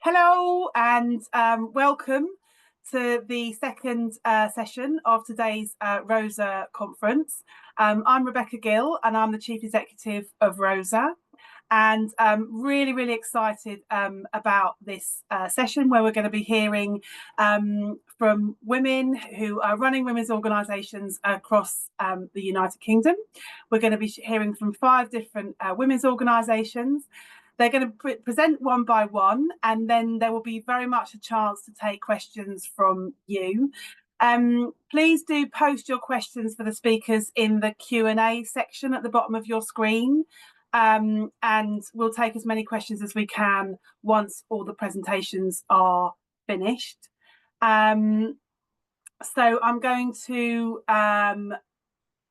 Hello and welcome to the second session of today's Rosa Conference. I'm Rebecca Gill and I'm the Chief Executive of Rosa, and really excited about this session where we're going to be hearing from women who are running women's organisations across the United Kingdom. We're going to be hearing from 5 different women's organisations. They're going to present one by one, and then there will be very much a chance to take questions from you. Please do post your questions for the speakers in the Q&A section at the bottom of your screen, and we'll take as many questions as we can once all the presentations are finished. So I'm going to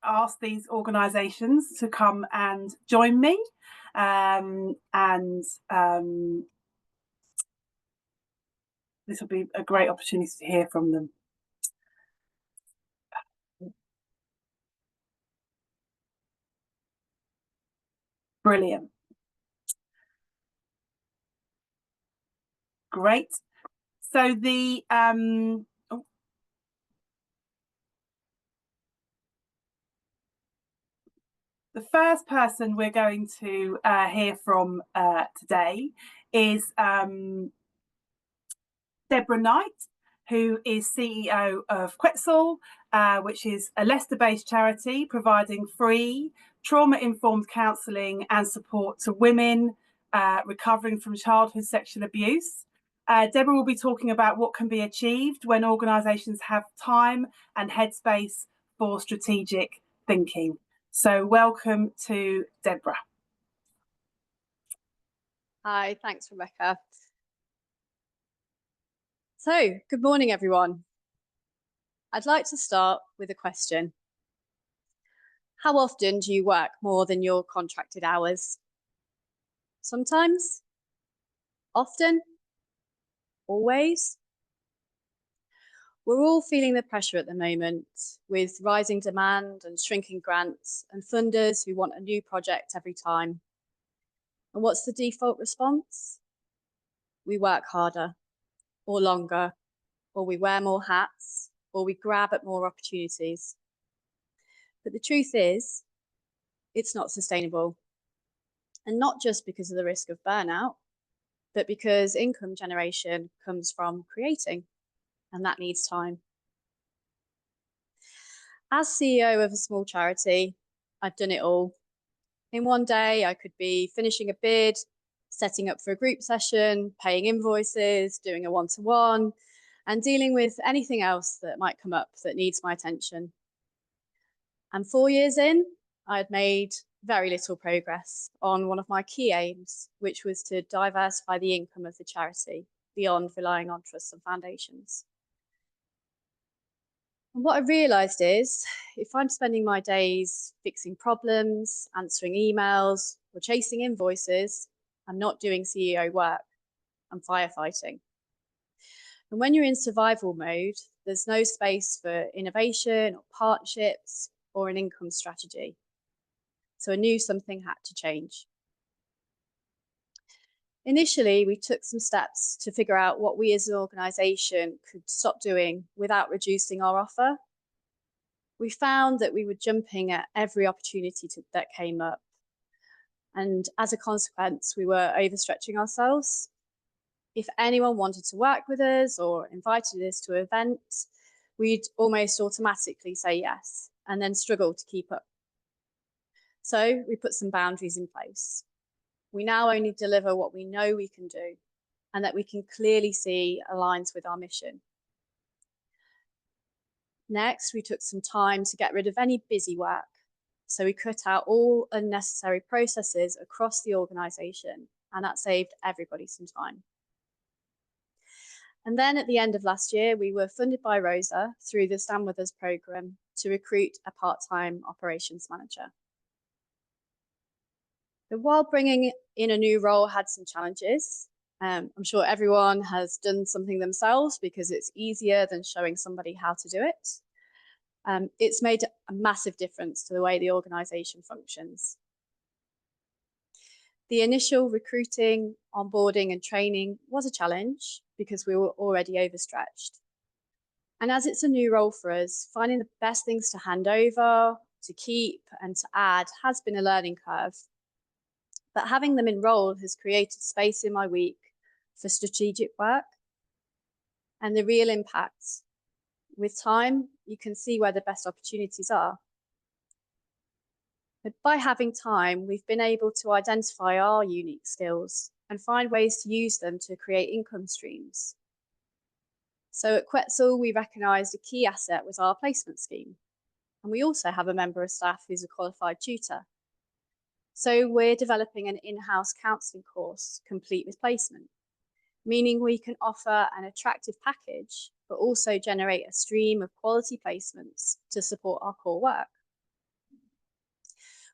ask these organisations to come and join me. This will be a great opportunity to hear from them. Brilliant. Great. So the first person we're going to hear from today is Deborah Knight, who is CEO of Quetzel, which is a Leicester-based charity providing free trauma-informed counselling and support to women recovering from childhood sexual abuse. Deborah will be talking about what can be achieved when organisations have time and headspace for strategic thinking. So welcome to Deborah. Hi, thanks, Rebecca. So, good morning, everyone. I'd like to start with a question. How often do you work more than your contracted hours? Sometimes? Often? Always? We're all feeling the pressure at the moment with rising demand and shrinking grants and funders who want a new project every time. And what's the default response? We work harder or longer, or we wear more hats, or we grab at more opportunities. But the truth is, it's not sustainable. And not just because of the risk of burnout, but because income generation comes from creating, and that needs time. As CEO of a small charity, I've done it all. In one day, I could be finishing a bid, setting up for a group session, paying invoices, doing a one-to-one, and dealing with anything else that might come up that needs my attention. And 4 years in, I had made very little progress on one of my key aims, which was to diversify the income of the charity beyond relying on trusts and foundations. And what I realised is, if I'm spending my days fixing problems, answering emails, or chasing invoices, I'm not doing CEO work, I'm firefighting. And when you're in survival mode, there's no space for innovation or partnerships or an income strategy. So I knew something had to change. Initially, we took some steps to figure out what we as an organisation could stop doing without reducing our offer. We found that we were jumping at every opportunity that came up. And as a consequence, we were overstretching ourselves. If anyone wanted to work with us or invited us to an event, we'd almost automatically say yes and then struggle to keep up. So we put some boundaries in place. We now only deliver what we know we can do and that we can clearly see aligns with our mission. Next, we took some time to get rid of any busy work. So we cut out all unnecessary processes across the organisation, and that saved everybody some time. And then at the end of last year, we were funded by Rosa through the Stand With Us programme to recruit a part-time operations manager. But while bringing in a new role had some challenges, I'm sure everyone has done something themselves because it's easier than showing somebody how to do it. It's made a massive difference to the way the organisation functions. The initial recruiting, onboarding and training was a challenge because we were already overstretched. And as it's a new role for us, finding the best things to hand over, to keep and to add has been a learning curve. But having them enrolled has created space in my week for strategic work and the real impact. With time, you can see where the best opportunities are. But by having time, we've been able to identify our unique skills and find ways to use them to create income streams. So at Quetzel, we recognised a key asset was our placement scheme. And we also have a member of staff who's a qualified tutor. So we're developing an in-house counselling course complete with placement, meaning we can offer an attractive package, but also generate a stream of quality placements to support our core work.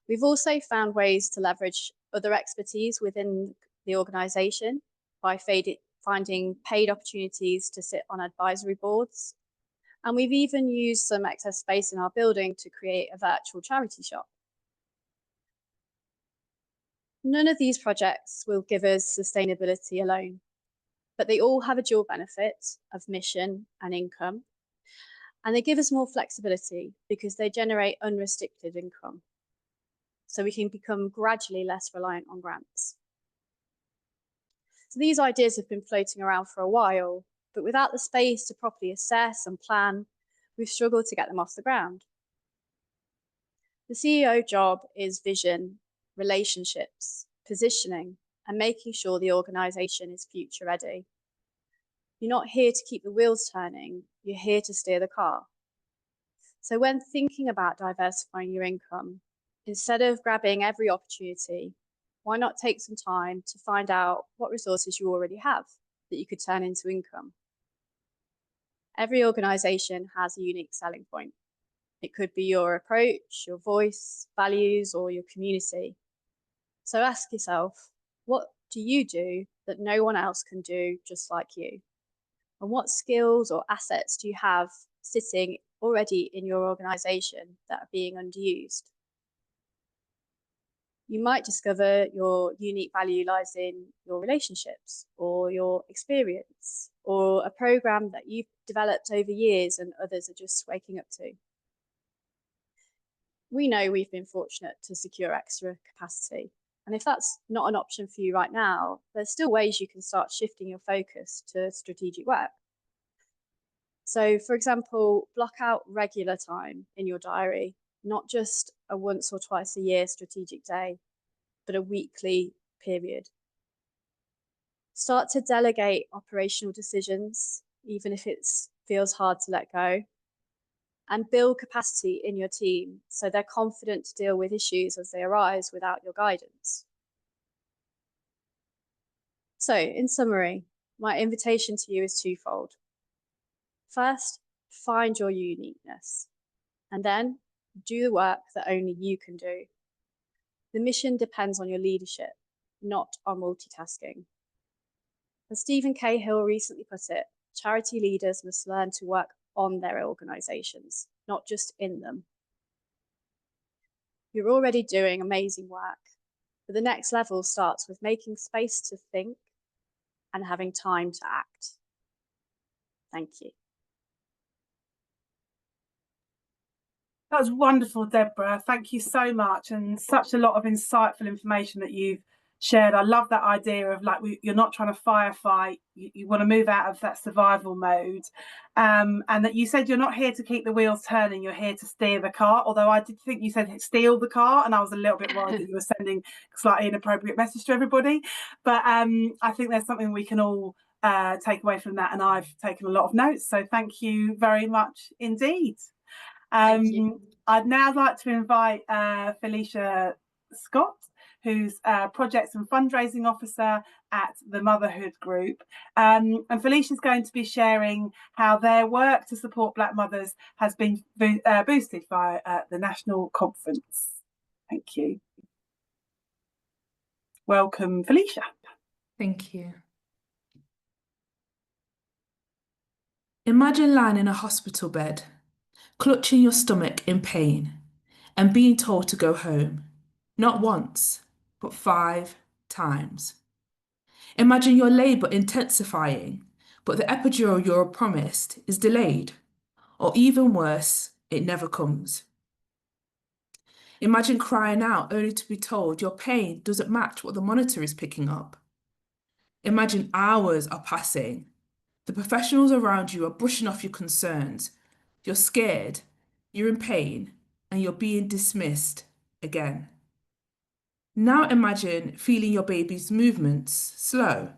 We've also found ways to leverage other expertise within the organisation by finding paid opportunities to sit on advisory boards. And we've even used some excess space in our building to create a virtual charity shop. None of these projects will give us sustainability alone, but they all have a dual benefit of mission and income. And they give us more flexibility because they generate unrestricted income. So we can become gradually less reliant on grants. So these ideas have been floating around for a while, but without the space to properly assess and plan, we've struggled to get them off the ground. The CEO job is vision, relationships, positioning, and making sure the organisation is future ready. You're not here to keep the wheels turning, you're here to steer the car. So when thinking about diversifying your income, instead of grabbing every opportunity, why not take some time to find out what resources you already have that you could turn into income? Every organisation has a unique selling point. It could be your approach, your voice, values, or your community. So ask yourself, what do you do that no one else can do just like you? And what skills or assets do you have sitting already in your organisation that are being underused? You might discover your unique value lies in your relationships or your experience or a program that you've developed over years and others are just waking up to. We know we've been fortunate to secure extra capacity. And if that's not an option for you right now, there's still ways you can start shifting your focus to strategic work. So for example, block out regular time in your diary, not just a once or twice a year strategic day, but a weekly period. Start to delegate operational decisions, even if it feels hard to let go, and build capacity in your team so they're confident to deal with issues as they arise without your guidance. So in summary, my invitation to you is twofold. First, find your uniqueness, and then do the work that only you can do. The mission depends on your leadership, not on multitasking. As Stephen Cahill recently put it, charity leaders must learn to work on their organisations, not just in them. You're already doing amazing work, but the next level starts with making space to think and having time to act. Thank you. That was wonderful, Deborah. Thank you so much, and such a lot of insightful information that you've shared. I love that idea of like you're not trying to firefight. You want to move out of that survival mode, and that you said you're not here to keep the wheels turning. You're here to steer the car. Although I did think you said steal the car, and I was a little bit worried that you were sending a slightly inappropriate message to everybody. But I think there's something we can all take away from that, and I've taken a lot of notes. So thank you very much indeed. I'd now like to invite Faylisha Scott, who's Projects and Fundraising Officer at the Motherhood Group. And Faylisha's going to be sharing how their work to support Black mothers has been boosted by the National Conference. Thank you. Welcome, Faylisha. Thank you. Imagine lying in a hospital bed, clutching your stomach in pain, and being told to go home, not once, but 5, times. Imagine your labour intensifying, but the epidural you're promised is delayed, or even worse, it never comes. Imagine crying out only to be told your pain doesn't match what the monitor is picking up. Imagine hours are passing. The professionals around you are brushing off your concerns. You're scared, you're in pain, and you're being dismissed again. Now imagine feeling your baby's movements slow.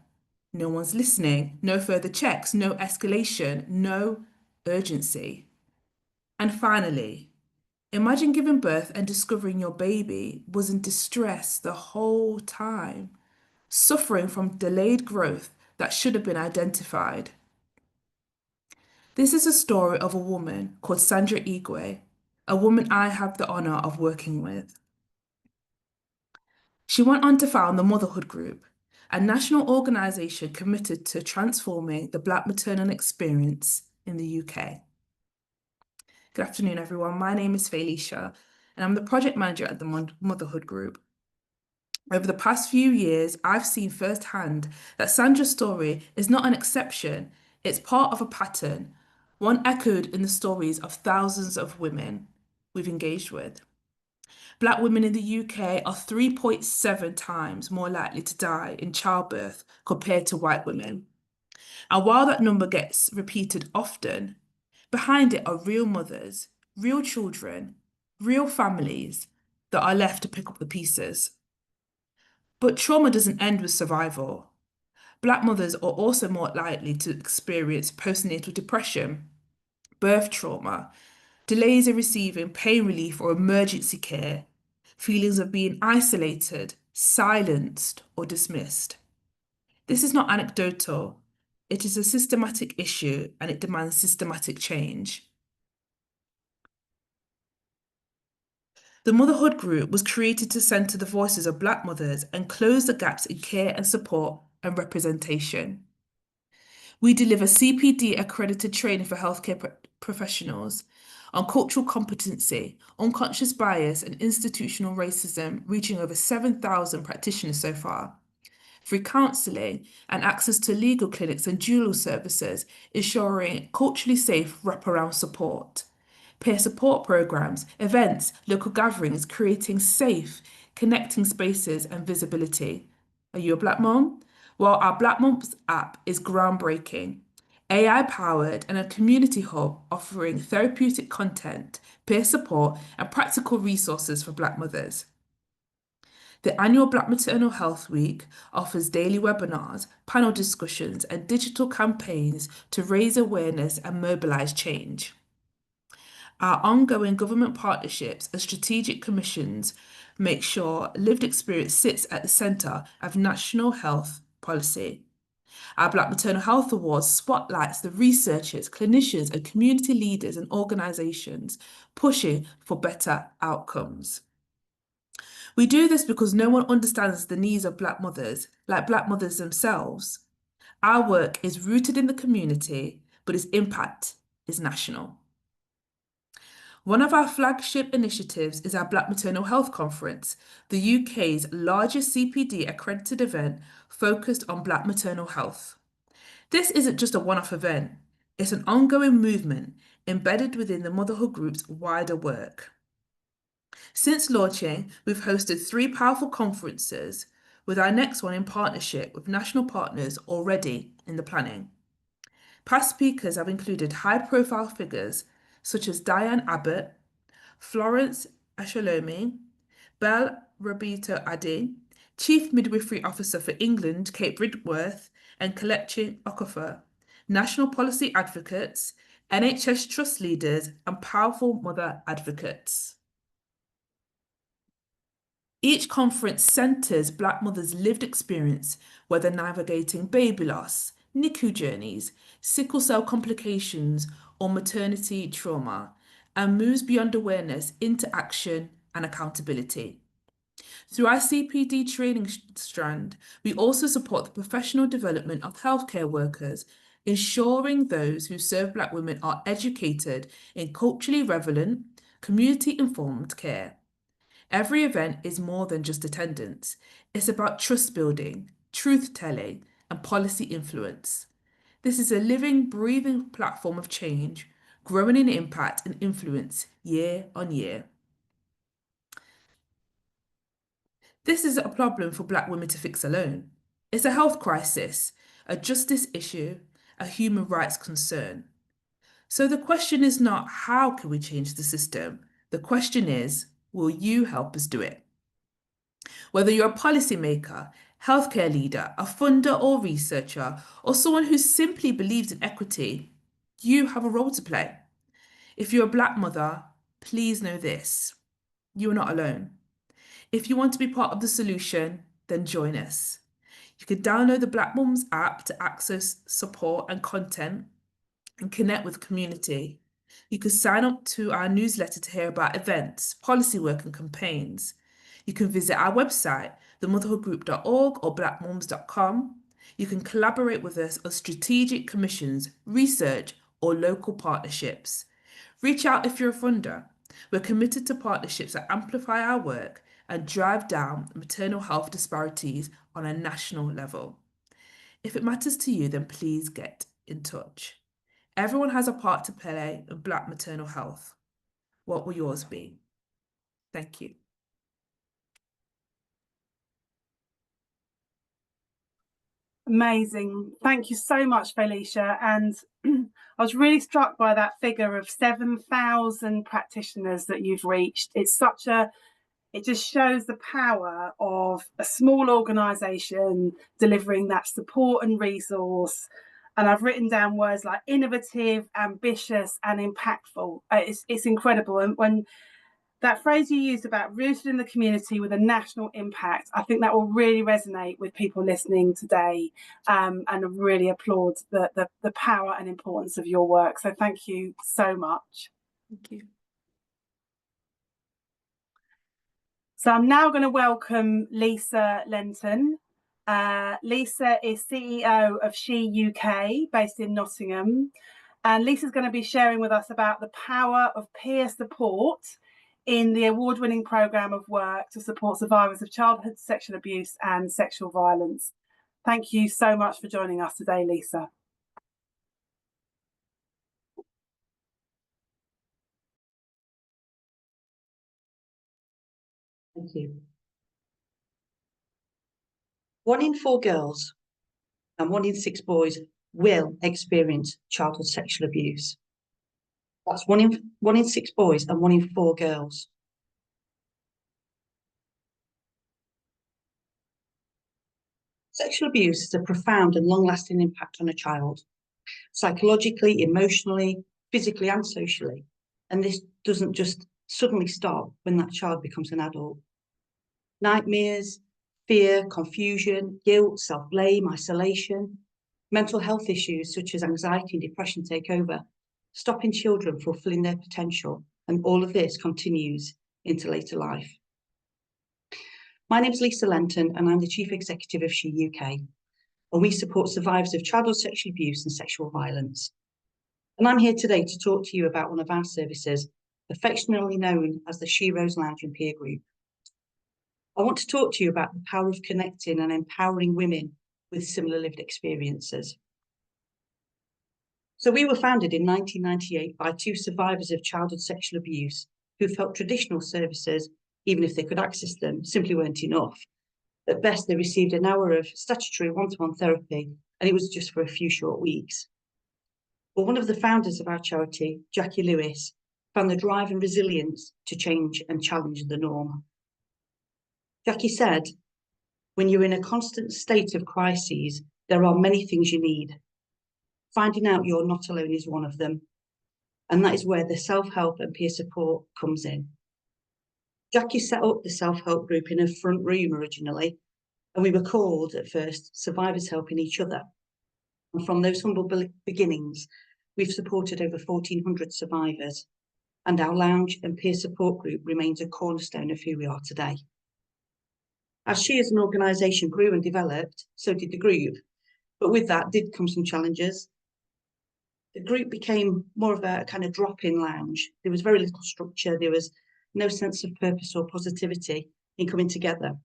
No one's listening, no further checks, no escalation, no urgency. And finally, imagine giving birth and discovering your baby was in distress the whole time, suffering from delayed growth that should have been identified. This is a story of a woman called Sandra Igwe, a woman I have the honour of working with. She went on to found the Motherhood Group, a national organisation committed to transforming the Black maternal experience in the UK. Good afternoon, everyone. My name is Faylisha, and I'm the project manager at the Motherhood Group. Over the past few years, I've seen firsthand that Sandra's story is not an exception, it's part of a pattern, one echoed in the stories of thousands of women we've engaged with. Black women in the UK are 3.7 times more likely to die in childbirth compared to white women. And while that number gets repeated often, behind it are real mothers, real children, real families that are left to pick up the pieces. But trauma doesn't end with survival. Black mothers are also more likely to experience postnatal depression, birth trauma, delays in receiving pain relief or emergency care, feelings of being isolated, silenced, or dismissed. This is not anecdotal. It is a systematic issue and it demands systematic change. The Motherhood Group was created to centre the voices of Black mothers and close the gaps in care and support and representation. We deliver CPD accredited training for healthcare professionals on cultural competency, unconscious bias, and institutional racism, reaching over 7,000 practitioners so far. Free counselling and access to legal clinics and dual services, ensuring culturally safe wraparound support. Peer support programs, events, local gatherings, creating safe, connecting spaces and visibility. Are you a Black mom? Well, our Black Mums app is groundbreaking. AI-powered and a community hub offering therapeutic content, peer support, and practical resources for Black mothers. The annual Black Maternal Health Week offers daily webinars, panel discussions, and digital campaigns to raise awareness and mobilise change. Our ongoing government partnerships and strategic commissions make sure lived experience sits at the centre of national health policy. Our Black Maternal Health Awards spotlights the researchers, clinicians, and community leaders and organisations pushing for better outcomes. We do this because no one understands the needs of Black mothers, like Black mothers themselves. Our work is rooted in the community, but its impact is national. One of our flagship initiatives is our Black Maternal Health Conference, the UK's largest CPD accredited event focused on Black maternal health. This isn't just a one-off event, it's an ongoing movement embedded within the Motherhood Group's wider work. Since launching, we've hosted 3 powerful conferences, with our next one in partnership with national partners already in the planning. Past speakers have included high-profile figures such as Diane Abbott, Florence Asholomi, Belle Roberto Adi, Chief Midwifery Officer for England, Kate Bridworth, and Kelechi Okafor, national policy advocates, NHS trust leaders, and powerful mother advocates. Each conference centres Black mothers' lived experience, whether navigating baby loss, NICU journeys, sickle cell complications, or maternity trauma, and moves beyond awareness into action and accountability. Through our CPD training strand, we also support the professional development of healthcare workers, ensuring those who serve Black women are educated in culturally relevant, community-informed care. Every event is more than just attendance. It's about trust building, truth telling, and policy influence. This is a living, breathing platform of change, growing in impact and influence year on year. This isn't a problem for Black women to fix alone. It's a health crisis, a justice issue, a human rights concern. So the question is not how can we change the system? The question is, will you help us do it? Whether you're a policymaker, healthcare leader, a funder or researcher, or someone who simply believes in equity, you have a role to play. If you're a Black mother, please know this: you are not alone. If you want to be part of the solution, then join us. You can download the Black Mums app to access support and content and connect with the community. You can sign up to our newsletter to hear about events, policy work and campaigns. You can visit our website, themotherhoodgroup.org or blackmums.com. You can collaborate with us on strategic commissions, research, or local partnerships. Reach out if you're a funder. We're committed to partnerships that amplify our work and drive down maternal health disparities on a national level. If it matters to you, then please get in touch. Everyone has a part to play in Black maternal health. What will yours be? Thank you. Amazing. Thank you so much, Faylisha. And I was really struck by that figure of 7,000 practitioners that you've reached. It just shows the power of a small organisation delivering that support and resource. And I've written down words like innovative, ambitious, and impactful. It's incredible. And when that phrase you used about rooted in the community with a national impact, I think that will really resonate with people listening today, and I really applaud the power and importance of your work. So thank you so much. Thank you. So I'm now going to welcome Lisa Lenton. Lisa is CEO of S.H.E UK, based in Nottingham. And Lisa's going to be sharing with us about the power of peer support in the award-winning programme of work to support survivors of childhood sexual abuse and sexual violence. Thank you so much for joining us today, Lisa. Thank you. 1 in 4 girls and 1 in 6 boys will experience childhood sexual abuse. That's 1 in 6 boys and 1 in 4 girls. Sexual abuse has a profound and long-lasting impact on a child, psychologically, emotionally, physically, and socially. And this doesn't just suddenly stop when that child becomes an adult. Nightmares, fear, confusion, guilt, self-blame, isolation, mental health issues such as anxiety and depression take over, stopping children fulfilling their potential, and all of this continues into later life. My name is Lisa Lenton, and I'm the Chief Executive of S.H.E UK, and we support survivors of childhood sexual abuse and sexual violence. And I'm here today to talk to you about one of our services, affectionately known as the She Rose Lounge and Peer Group. I want to talk to you about the power of connecting and empowering women with similar lived experiences. So we were founded in 1998 by 2 survivors of childhood sexual abuse who felt traditional services, even if they could access them, simply weren't enough. At best, they received an hour of statutory one-to-one therapy, and it was just for a few short weeks. But one of the founders of our charity, Jackie Lewis, found the drive and resilience to change and challenge the norm. Jackie said, "When you're in a constant state of crises, there are many things you need. Finding out you're not alone is one of them. And that is where the self-help and peer support comes in." Jackie set up the self-help group in her front room originally, and we were called at first Survivors Helping Each Other. And from those humble beginnings, we've supported over 1,400 survivors, and our lounge and peer support group remains a cornerstone of who we are today. As S.H.E as an organisation grew and developed, so did the group, but with that did come some challenges. The group became more of a kind of drop-in lounge. There was very little structure. There was no sense of purpose or positivity in coming together.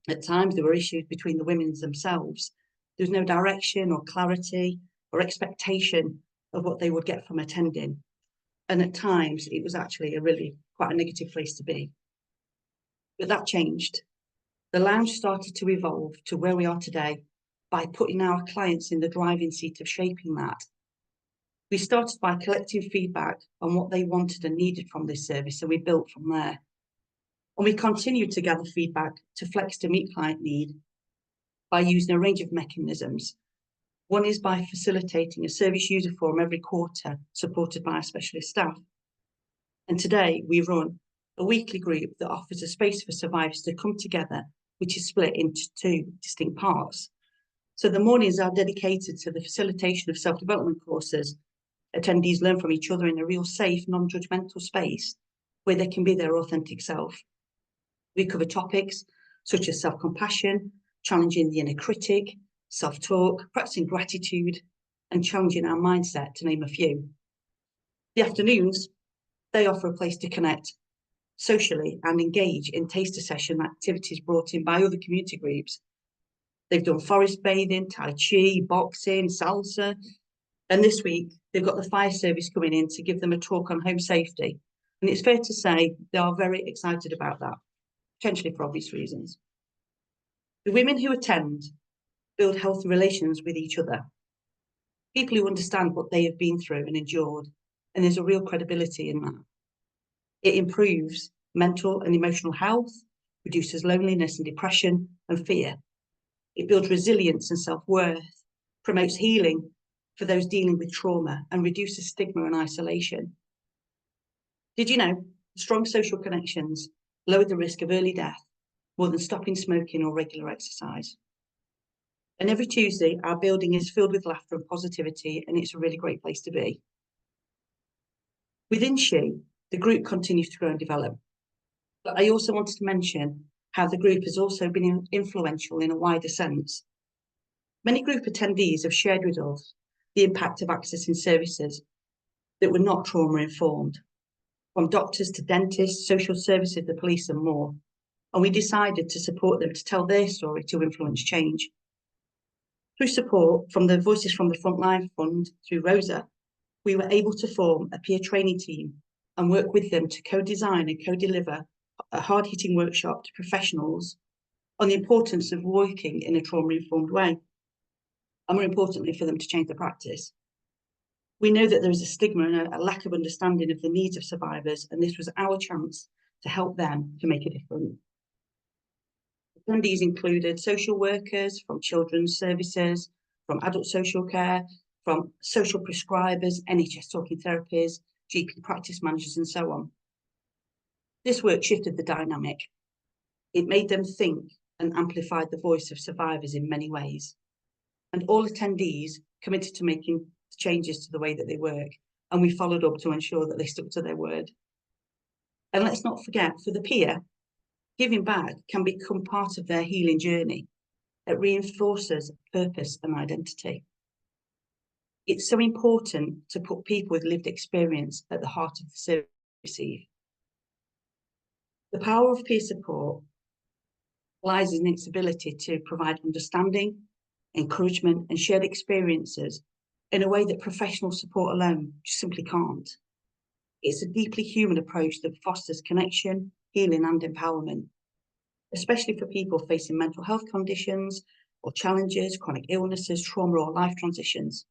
At times, there were issues between the women themselves. There was no direction or clarity or expectation of what they would get from attending. And at times, it was actually quite a negative place to be. But that changed. The lounge started to evolve to where we are today by putting our clients in the driving seat of shaping that. We started by collecting feedback on what they wanted and needed from this service, and we built from there. And we continued to gather feedback to flex to meet client need by using a range of mechanisms. One is by facilitating a service user forum every quarter, supported by our specialist staff. And today we run a weekly group that offers a space for survivors to come together, which is split into two distinct parts. So the mornings are dedicated to the facilitation of self-development courses. Attendees learn from each other in a real safe, non-judgmental space where they can be their authentic self. We cover topics such as self-compassion, challenging the inner critic, self-talk, practicing gratitude, and challenging our mindset, to name a few. The afternoons, they offer a place to connect socially and engage in taster session activities brought in by other community groups. They've done forest bathing, tai chi, boxing, salsa, and this week they've got the fire service coming in to give them a talk on home safety. And it's fair to say they are very excited about that, potentially for obvious reasons. The women who attend build healthy relations with each other, people who understand what they have been through and endured, and there's a real credibility in that. It improves mental and emotional health, reduces loneliness and depression and fear. It builds resilience and self-worth, promotes healing for those dealing with trauma, and reduces stigma and isolation. Did you know strong social connections lower the risk of early death more than stopping smoking or regular exercise? And every Tuesday, our building is filled with laughter and positivity, and it's a really great place to be. Within S.H.E, the group continues to grow and develop. But I also wanted to mention how the group has also been influential in a wider sense. Many group attendees have shared with us the impact of accessing services that were not trauma-informed, from doctors to dentists, social services, the police and more. And we decided to support them to tell their story to influence change. Through support from the Voices from the Frontline Fund through Rosa, we were able to form a peer training team and work with them to co-design and co-deliver a hard-hitting workshop to professionals on the importance of working in a trauma-informed way, and more importantly, for them to change their practice. We know that there is a stigma and a lack of understanding of the needs of survivors, and this was our chance to help them to make a difference. Attendees included social workers from children's services, from adult social care, from social prescribers, NHS talking therapies, GP practice managers, and so on. This work shifted the dynamic. It made them think and amplified the voice of survivors in many ways. And all attendees committed to making changes to the way that they work, and we followed up to ensure that they stuck to their word. And let's not forget, for the peer, giving back can become part of their healing journey. It reinforces purpose and identity. It's so important to put people with lived experience at the heart of the service we receive. The power of peer support lies in its ability to provide understanding, encouragement, and shared experiences in a way that professional support alone just simply can't. It's a deeply human approach that fosters connection, healing, and empowerment, especially for people facing mental health conditions or challenges, chronic illnesses, trauma, or life transitions.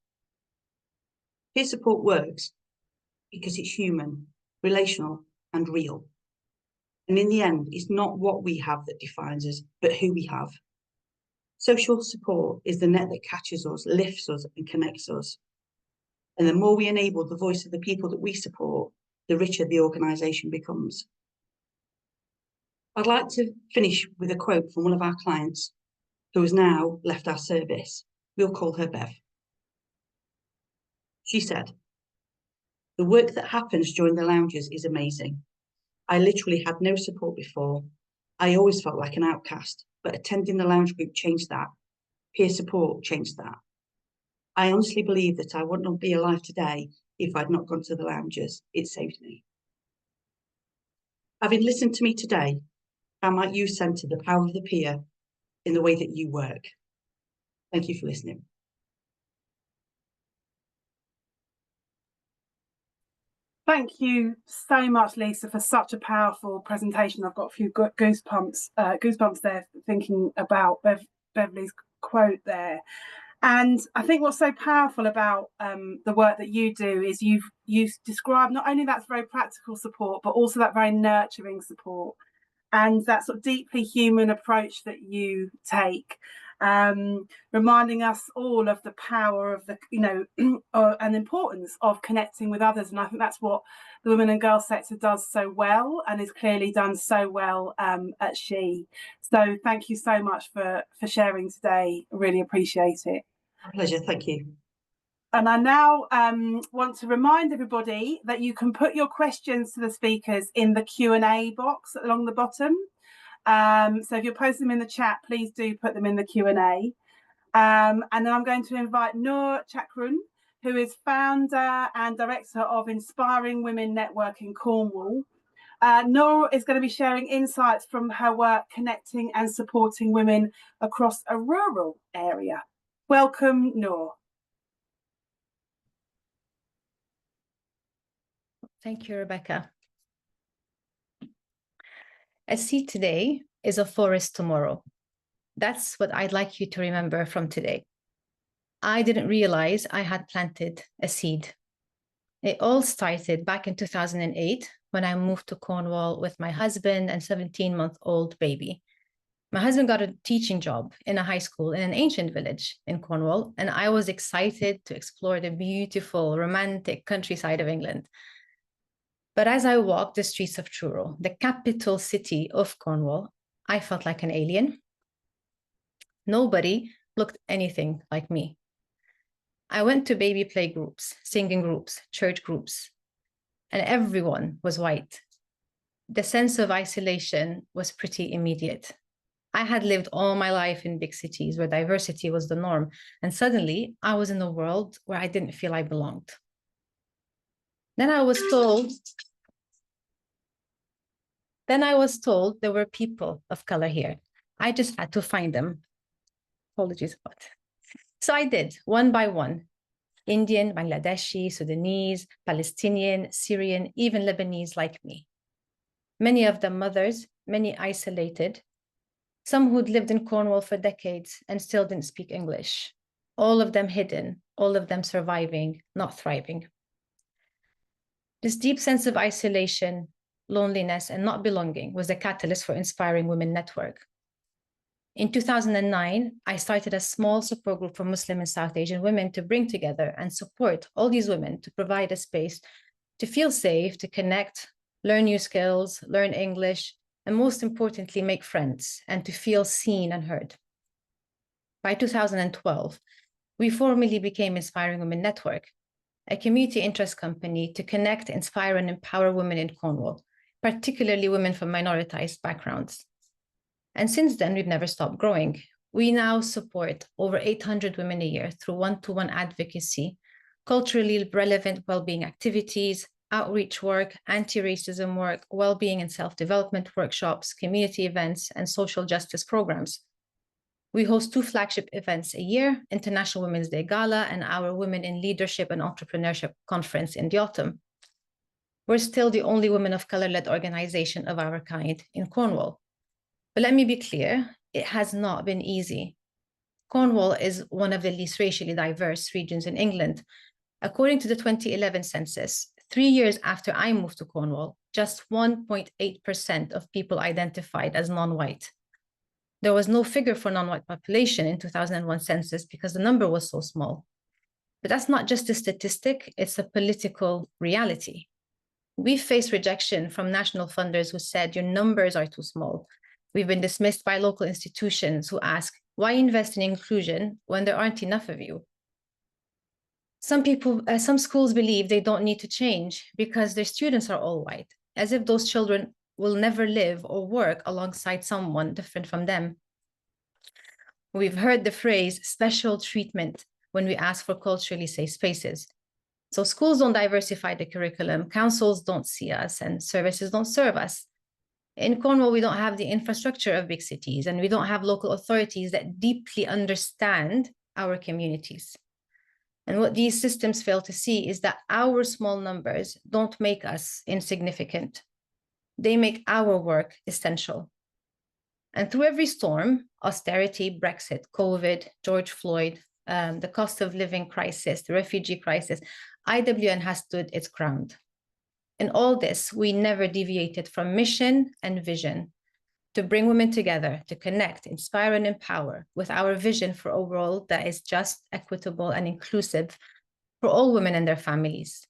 Peer support works because it's human, relational, and real. And in the end, it's not what we have that defines us, but who we have. Social support is the net that catches us, lifts us, and connects us. And the more we enable the voice of the people that we support, the richer the organisation becomes. I'd like to finish with a quote from one of our clients who has now left our service. We'll call her Bev. She said, "The work that happens during the lounges is amazing. I literally had no support before. I always felt like an outcast, but attending the lounge group changed that. Peer support changed that. I honestly believe that I would not be alive today if I'd not gone to the lounges. It saved me." Having listened to me today, how might you centre the power of the peer in the way that you work? Thank you for listening. Thank you so much, Lisa, for such a powerful presentation. I've got a few goosebumps there thinking about Beverly's quote there. And I think what's so powerful about the work that you do is you've described not only that very practical support, but also that very nurturing support and that sort of deeply human approach that you take, reminding us all of the power of the, and importance of connecting with others. And I think that's what the women and girls sector does so well, and is clearly done so well at S.H.E. So thank you so much for sharing today. Really appreciate it. My pleasure, thank you. And I now want to remind everybody that you can put your questions to the speakers in the Q&A box along the bottom. So if you're posting them in the chat, please do put them in the Q&A. And then I'm going to invite Nourallah Chakroun, who is founder and director of Inspiring Women Network in Cornwall. Nour is going to be sharing insights from her work connecting and supporting women across a rural area. Welcome, Nour. Thank you, Rebecca. A seed today is a forest tomorrow. That's what I'd like you to remember from today. I didn't realize I had planted a seed. It all started back in 2008 when I moved to Cornwall with my husband and 17-month-old baby. My husband got a teaching job in a high school in an ancient village in Cornwall, and I was excited to explore the beautiful, romantic countryside of England. But as I walked the streets of Truro, the capital city of Cornwall, I felt like an alien. Nobody looked anything like me. I went to baby play groups, singing groups, church groups, and everyone was white. The sense of isolation was pretty immediate. I had lived all my life in big cities where diversity was the norm, and suddenly I was in a world where I didn't feel I belonged. Then I was told there were people of color here. I just had to find them. Apologies about it. So I did, one by one. Indian, Bangladeshi, Sudanese, Palestinian, Syrian, even Lebanese like me. Many of them mothers, many isolated, some who'd lived in Cornwall for decades and still didn't speak English. All of them hidden, all of them surviving, not thriving. This deep sense of isolation, loneliness, and not belonging was the catalyst for Inspiring Women Network. In 2009, I started a small support group for Muslim and South Asian women to bring together and support all these women to provide a space to feel safe, to connect, learn new skills, learn English, and most importantly, make friends and to feel seen and heard. By 2012, we formally became Inspiring Women Network, a community interest company to connect, inspire, and empower women in Cornwall, particularly women from minoritized backgrounds. And since then, we've never stopped growing. We now support over 800 women a year through one-to-one advocacy, culturally relevant well-being activities, outreach work, anti-racism work, well-being and self-development workshops, community events, and social justice programs. We host 2 flagship events a year, International Women's Day Gala and our Women in Leadership and Entrepreneurship Conference in the autumn. We're still the only women of color-led organization of our kind in Cornwall. But let me be clear, it has not been easy. Cornwall is one of the least racially diverse regions in England. According to the 2011 census, 3 years after I moved to Cornwall, just 1.8% of people identified as non-white. There was no figure for non-white population in 2001 census because the number was so small. But that's not just a statistic, it's a political reality. We face rejection from national funders who said your numbers are too small. We've been dismissed by local institutions who ask, why invest in inclusion when there aren't enough of you? Some schools believe they don't need to change because their students are all white, as if those children will never live or work alongside someone different from them. We've heard the phrase special treatment when we ask for culturally safe spaces. So schools don't diversify the curriculum, councils don't see us, and services don't serve us. In Cornwall, we don't have the infrastructure of big cities, and we don't have local authorities that deeply understand our communities. And what these systems fail to see is that our small numbers don't make us insignificant. They make our work essential. And through every storm, austerity, Brexit, COVID, George Floyd, the cost of living crisis, the refugee crisis, IWN has stood its ground. In all this, we never deviated from mission and vision to bring women together, to connect, inspire, and empower with our vision for a world that is just, equitable, and inclusive for all women and their families.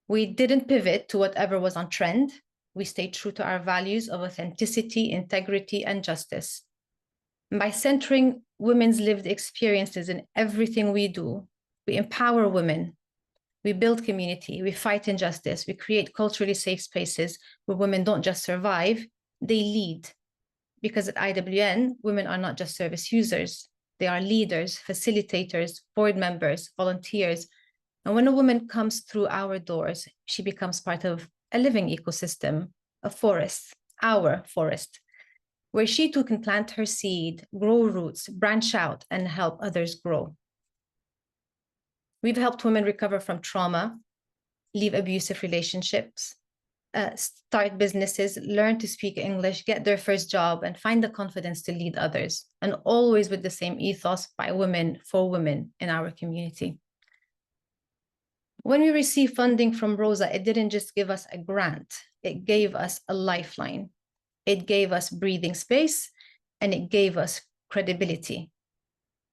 We didn't pivot to whatever was on trend. We stayed true to our values of authenticity, integrity, and justice. And by centering women's lived experiences in everything we do, we empower women. We build community, we fight injustice, we create culturally safe spaces where women don't just survive, they lead. Because at IWN, women are not just service users, they are leaders, facilitators, board members, volunteers. And when a woman comes through our doors, she becomes part of a living ecosystem, a forest, our forest, where she too can plant her seed, grow roots, branch out, and help others grow. We've helped women recover from trauma, leave abusive relationships, start businesses, learn to speak English, get their first job, and find the confidence to lead others, and always with the same ethos by women for women in our community. When we received funding from Rosa, it didn't just give us a grant, it gave us a lifeline. It gave us breathing space, and it gave us credibility.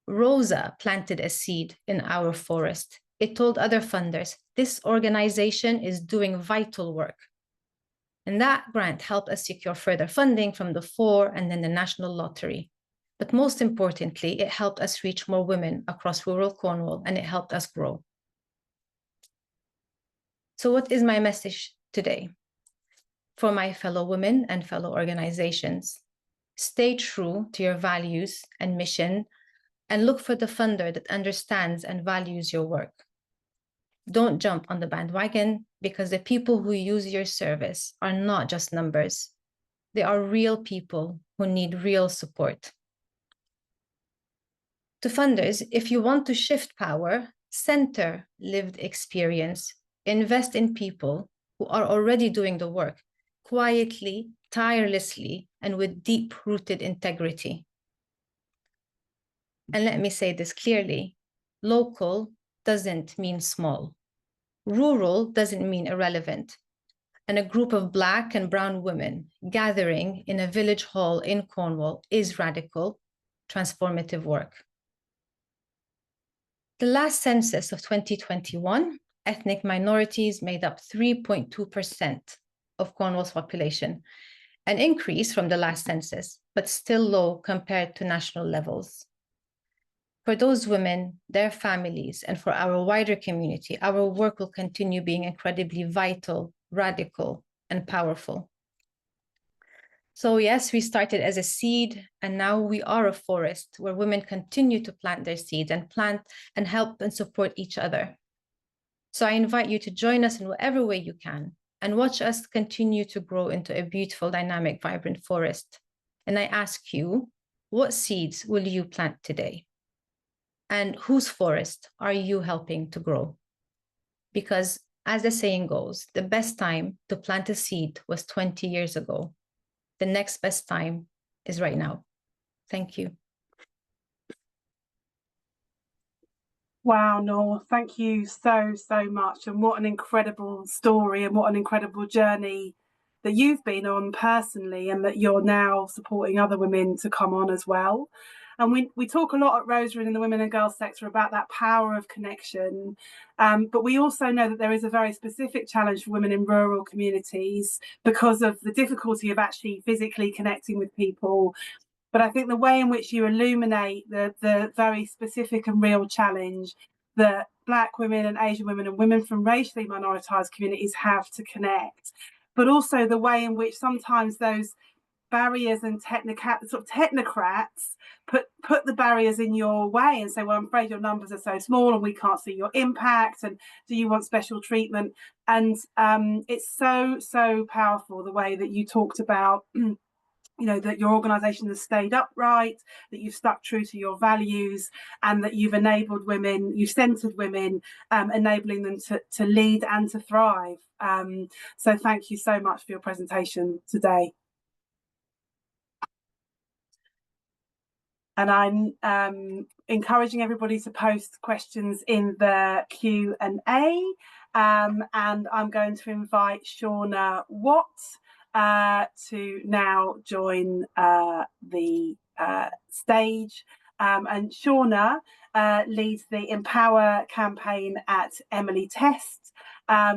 Rosa planted a seed in our forest. It told other funders, this organization is doing vital work. And that grant helped us secure further funding from the FOR and then the National Lottery. But most importantly, it helped us reach more women across rural Cornwall, and it helped us grow. So what is my message today? For my fellow women and fellow organizations, stay true to your values and mission, and look for the funder that understands and values your work. Don't jump on the bandwagon, because the people who use your service are not just numbers. They are real people who need real support. To funders, if you want to shift power, center lived experience, invest in people who are already doing the work, quietly, tirelessly, and with deep-rooted integrity. And let me say this clearly, local doesn't mean small. Rural doesn't mean irrelevant. And a group of Black and brown women gathering in a village hall in Cornwall is radical, transformative work. The last census of 2021, ethnic minorities made up 3.2% of Cornwall's population, an increase from the last census, but still low compared to national levels. For those women, their families, and for our wider community, our work will continue being incredibly vital, radical, and powerful. So yes, we started as a seed, and now we are a forest where women continue to plant their seeds and plant and help and support each other. So I invite you to join us in whatever way you can and watch us continue to grow into a beautiful, dynamic, vibrant forest. And I ask you, what seeds will you plant today? And whose forest are you helping to grow? Because as the saying goes, the best time to plant a seed was 20 years ago. The next best time is right now. Thank you. Wow, Noor, thank you so much. And what an incredible story, and what an incredible journey that you've been on personally, and that you're now supporting other women to come on as well. And we talk a lot at Rosa and in the women and girls sector about that power of connection. But we also know that there is a very specific challenge for women in rural communities because of the difficulty of actually physically connecting with people. But I think the way in which you illuminate the very specific and real challenge that Black women and Asian women and women from racially minoritized communities have to connect, but also the way in which sometimes those barriers and technocrats put the barriers in your way and say, well, I'm afraid your numbers are so small and we can't see your impact, and do you want special treatment? And it's so powerful the way that you talked about that your organisation has stayed upright, that you've stuck true to your values, and that you've enabled women, you've centred women, enabling them to lead and to thrive. So thank you so much for your presentation today. And I'm encouraging everybody to post questions in the Q&A, and I'm going to invite Seana Watt to now join the stage. And Seana leads the Empower campaign at EmilyTest,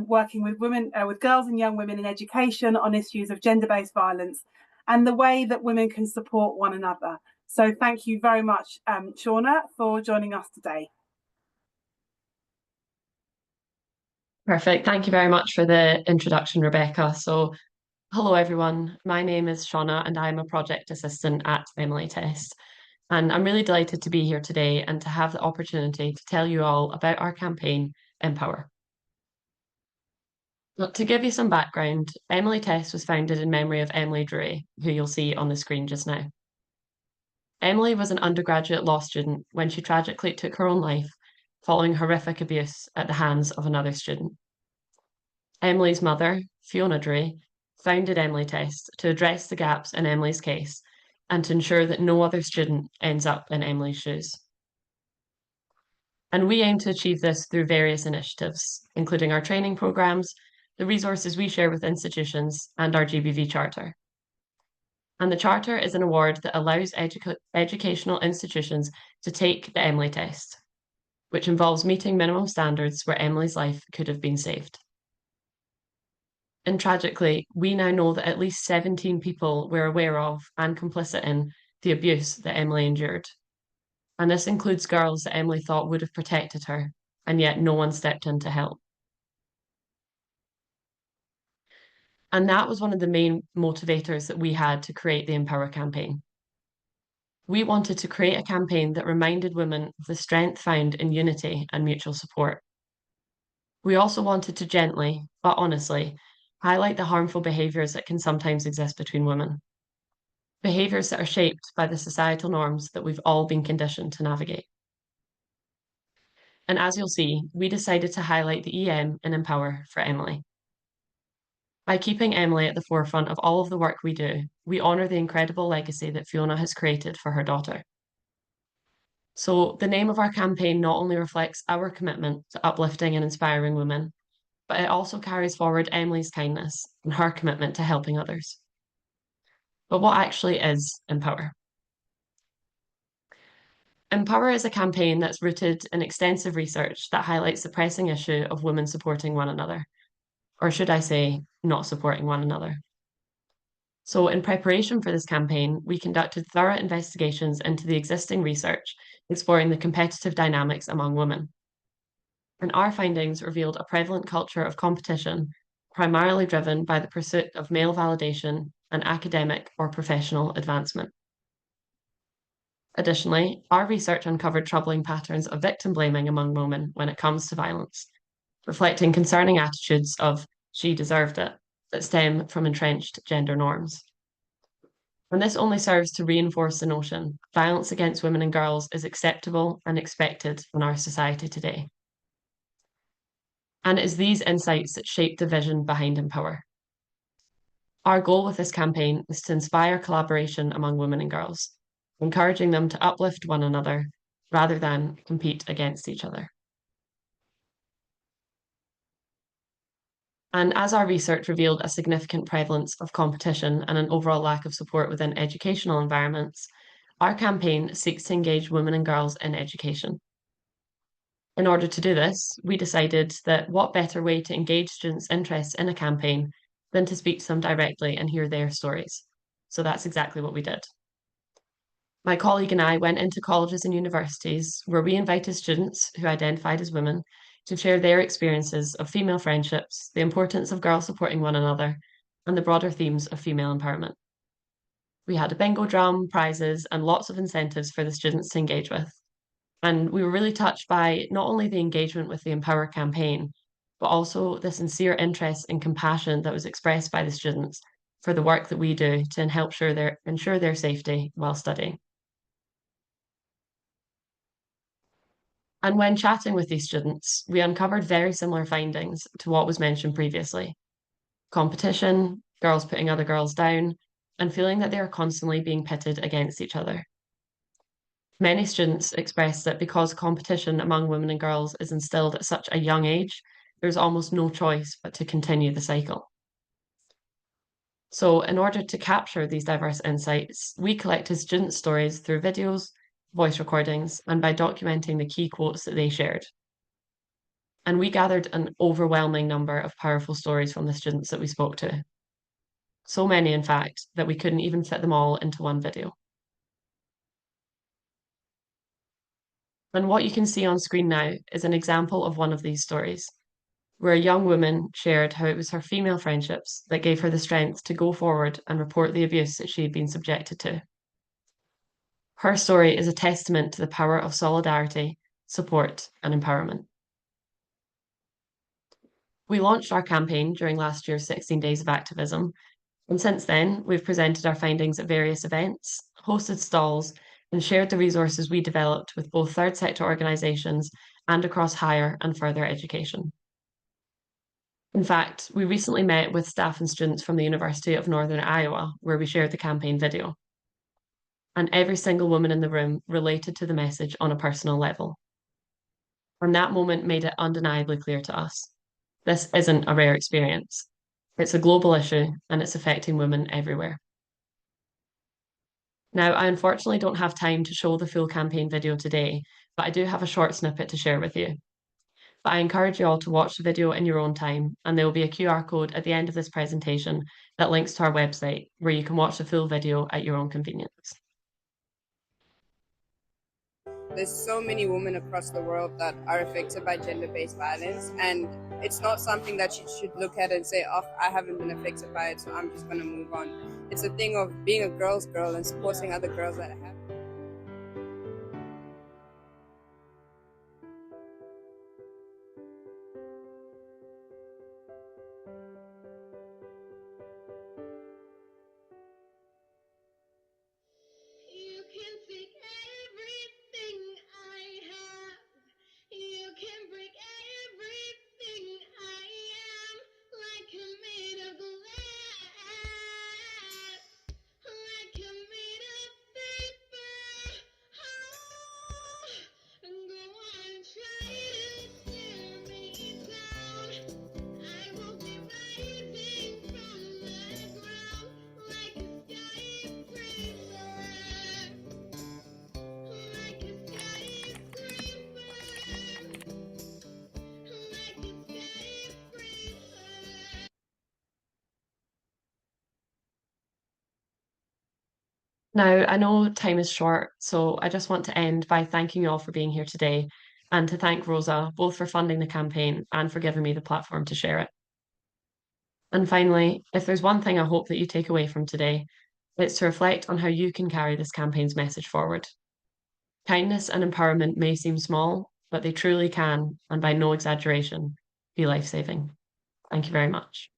working with women, with girls and young women in education on issues of gender-based violence and the way that women can support one another. So thank you very much, Seana, for joining us today. Perfect. Thank you very much for the introduction, Rebecca. So, hello everyone. My name is Seana and I'm a project assistant at EmilyTest. And I'm really delighted to be here today and to have the opportunity to tell you all about our campaign, Empower. But to give you some background, EmilyTest was founded in memory of Emily Dre, who you'll see on the screen just now. Emily was an undergraduate law student when she tragically took her own life following horrific abuse at the hands of another student. Emily's mother, Fiona Dre, founded EmilyTest to address the gaps in Emily's case and to ensure that no other student ends up in Emily's shoes. And we aim to achieve this through various initiatives, including our training programs, the resources we share with institutions, and our GBV Charter. And the Charter is an award that allows educational institutions to take the Emily test, which involves meeting minimum standards where Emily's life could have been saved. And tragically, we now know that at least 17 people were aware of and complicit in the abuse that Emily endured. And this includes girls that Emily thought would have protected her, and yet no one stepped in to help. And that was one of the main motivators that we had to create the Empower campaign. We wanted to create a campaign that reminded women of the strength found in unity and mutual support. We also wanted to gently, but honestly, highlight the harmful behaviours that can sometimes exist between women. Behaviours that are shaped by the societal norms that we've all been conditioned to navigate. And as you'll see, we decided to highlight the EM in Empower for Emily. By keeping Emily at the forefront of all of the work we do, we honour the incredible legacy that Fiona has created for her daughter. So the name of our campaign not only reflects our commitment to uplifting and inspiring women, but it also carries forward Emily's kindness and her commitment to helping others. But what actually is Empower? Empower is a campaign that's rooted in extensive research that highlights the pressing issue of women supporting one another, or should I say, not supporting one another. So in preparation for this campaign, we conducted thorough investigations into the existing research, exploring the competitive dynamics among women. And our findings revealed a prevalent culture of competition, primarily driven by the pursuit of male validation and academic or professional advancement. Additionally, our research uncovered troubling patterns of victim blaming among women when it comes to violence, reflecting concerning attitudes of "she deserved it" that stem from entrenched gender norms. And this only serves to reinforce the notion violence against women and girls is acceptable and expected in our society today. And it is these insights that shape the vision behind Empower. Our goal with this campaign is to inspire collaboration among women and girls, encouraging them to uplift one another rather than compete against each other. And as our research revealed a significant prevalence of competition and an overall lack of support within educational environments, our campaign seeks to engage women and girls in education. In order to do this, we decided that what better way to engage students' interests in a campaign than to speak to them directly and hear their stories. So that's exactly what we did. My colleague and I went into colleges and universities where we invited students who identified as women to share their experiences of female friendships, the importance of girls supporting one another, and the broader themes of female empowerment. We had a bingo drum, prizes, and lots of incentives for the students to engage with. And we were really touched by not only the engagement with the Empower campaign, but also the sincere interest and compassion that was expressed by the students for the work that we do to help ensure their safety while studying. And when chatting with these students, we uncovered very similar findings to what was mentioned previously. Competition, girls putting other girls down, and feeling that they are constantly being pitted against each other. Many students expressed that because competition among women and girls is instilled at such a young age, there's almost no choice but to continue the cycle. So in order to capture these diverse insights, we collected student stories through videos, voice recordings, and by documenting the key quotes that they shared. And we gathered an overwhelming number of powerful stories from the students that we spoke to. So many, in fact, that we couldn't even fit them all into one video. And what you can see on screen now is an example of one of these stories, where a young woman shared how it was her female friendships that gave her the strength to go forward and report the abuse that she had been subjected to. Her story is a testament to the power of solidarity, support, and empowerment. We launched our campaign during last year's 16 Days of Activism, and since then, we've presented our findings at various events, hosted stalls, and shared the resources we developed with both third sector organisations and across higher and further education. In fact, we recently met with staff and students from the University of Northern Iowa, where we shared the campaign video. And every single woman in the room related to the message on a personal level. And that moment made it undeniably clear to us. This isn't a rare experience. It's a global issue and it's affecting women everywhere. Now, I unfortunately don't have time to show the full campaign video today, but I do have a short snippet to share with you. But I encourage you all to watch the video in your own time, and there will be a QR code at the end of this presentation that links to our website, where you can watch the full video at your own convenience. There's so many women across the world that are affected by gender-based violence, and it's not something that you should look at and say, oh, I haven't been affected by it, so I'm just going to move on. It's a thing of being a girl's girl and supporting other girls that have. You can take everything I have. You can break everything I am, like I'm made of glass, like I'm made of paper. Oh, and go on and try to tear me down. I will be rising from the ground like a skyscraper. Like a skyscraper. Like a skyscraper. Now, I know time is short, so I just want to end by thanking you all for being here today and to thank Rosa both for funding the campaign and for giving me the platform to share it. And finally, if there's one thing I hope that you take away from today, it's to reflect on how you can carry this campaign's message forward. Kindness and empowerment may seem small, but they truly can, and by no exaggeration, be life-saving. Thank you very much.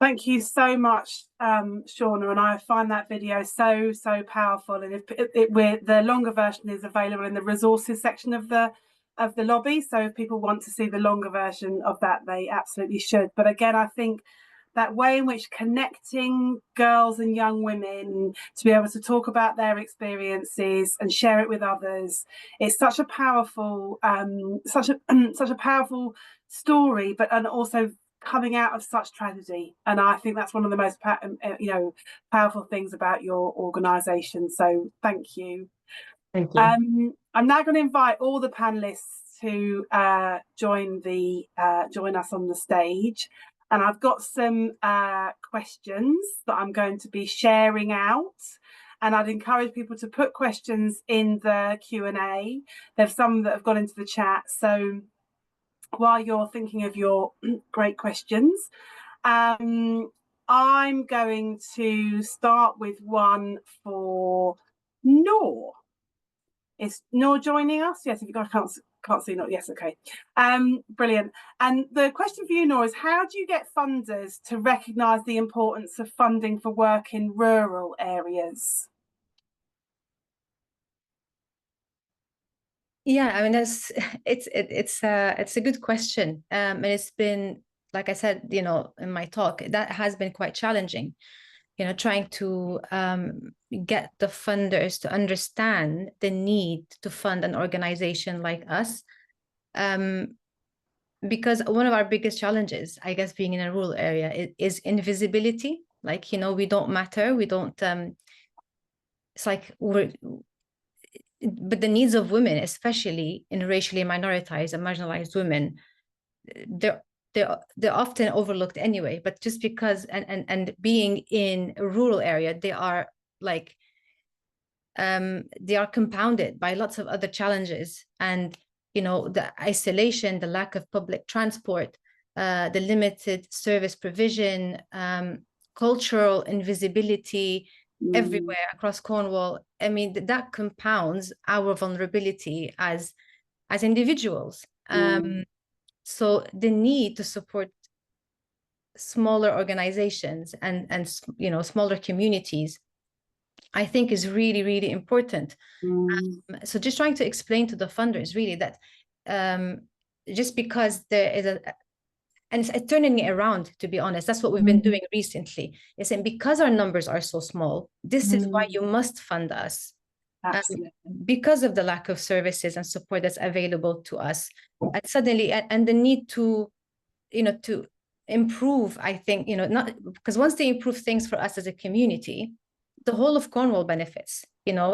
Thank you so much, Seana, and I find that video so powerful. And the longer version is available in the resources section of the lobby. So if people want to see the longer version of that, they absolutely should. But again, I think that way in which connecting girls and young women to be able to talk about their experiences and share it with others, it's such a powerful, such a powerful story, and also coming out of such tragedy. And I think that's one of the most powerful things about your organisation. So thank you. Thank you. I'm now going to invite all the panelists to join us on the stage. And I've got some questions that I'm going to be sharing out. And I'd encourage people to put questions in the Q&A. There's some that have gone into the chat. So while you're thinking of your great questions, I'm going to start with one for Nour. Is Nour joining us? Yes, if you guys can't see Nour. Yes, okay. Brilliant. And the question for you, Nour, is how do you get funders to recognise the importance of funding for work in rural areas? Yeah, I mean, it's a good question, and it's been, like I said, you know, in my talk, that has been quite challenging, you know, trying to get the funders to understand the need to fund an organization like us, because one of our biggest challenges, I guess, being in a rural area is invisibility. Like, you know, we don't matter, we don't. It's like but the needs of women, especially in racially minoritized and marginalized women, they're often overlooked anyway. But just because and being in a rural area, they are like they are compounded by lots of other challenges, and you know, the isolation, the lack of public transport, the limited service provision, cultural invisibility everywhere across Cornwall. I mean, that compounds our vulnerability as individuals. So the need to support smaller organizations and you know, smaller communities, I think, is really, really important. So just trying to explain to the funders really that just because there is and it's turning it around, to be honest. That's what we've been doing recently. Is saying, because our numbers are so small, this is why you must fund us. Because of the lack of services and support that's available to us. And suddenly, and the need to, you know, to improve, I think, you know, not because once they improve things for us as a community, the whole of Cornwall benefits, you know,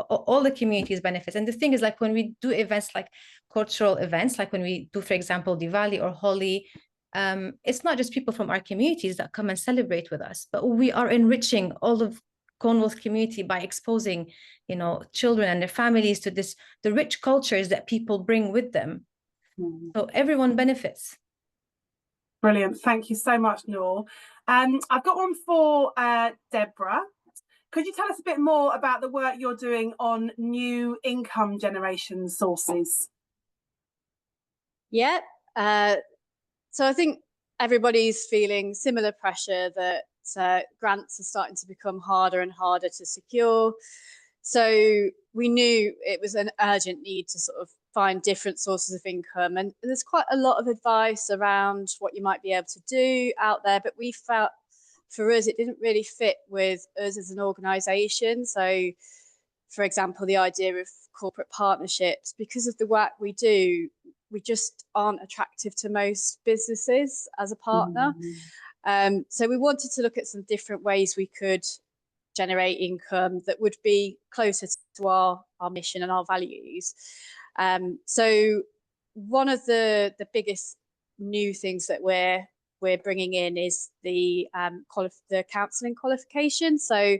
all the communities benefits. And the thing is, like, when we do events like cultural events, like when we do, for example, Diwali or Holi, it's not just people from our communities that come and celebrate with us, but we are enriching all of Cornwall's community by exposing, you know, children and their families to the rich cultures that people bring with them. So everyone benefits. Brilliant. Thank you so much, Nour. I've got one for Deborah. Could you tell us a bit more about the work you're doing on new income generation sources? Yeah. So I think everybody's feeling similar pressure that grants are starting to become harder and harder to secure. So we knew it was an urgent need to sort of find different sources of income. And there's quite a lot of advice around what you might be able to do out there, but we felt for us, it didn't really fit with us as an organisation. So, for example, the idea of corporate partnerships, because of the work we do, we just aren't attractive to most businesses as a partner. So we wanted to look at some different ways we could generate income that would be closer to our mission and our values. So one of the biggest new things that we're bringing in is the counselling qualification. So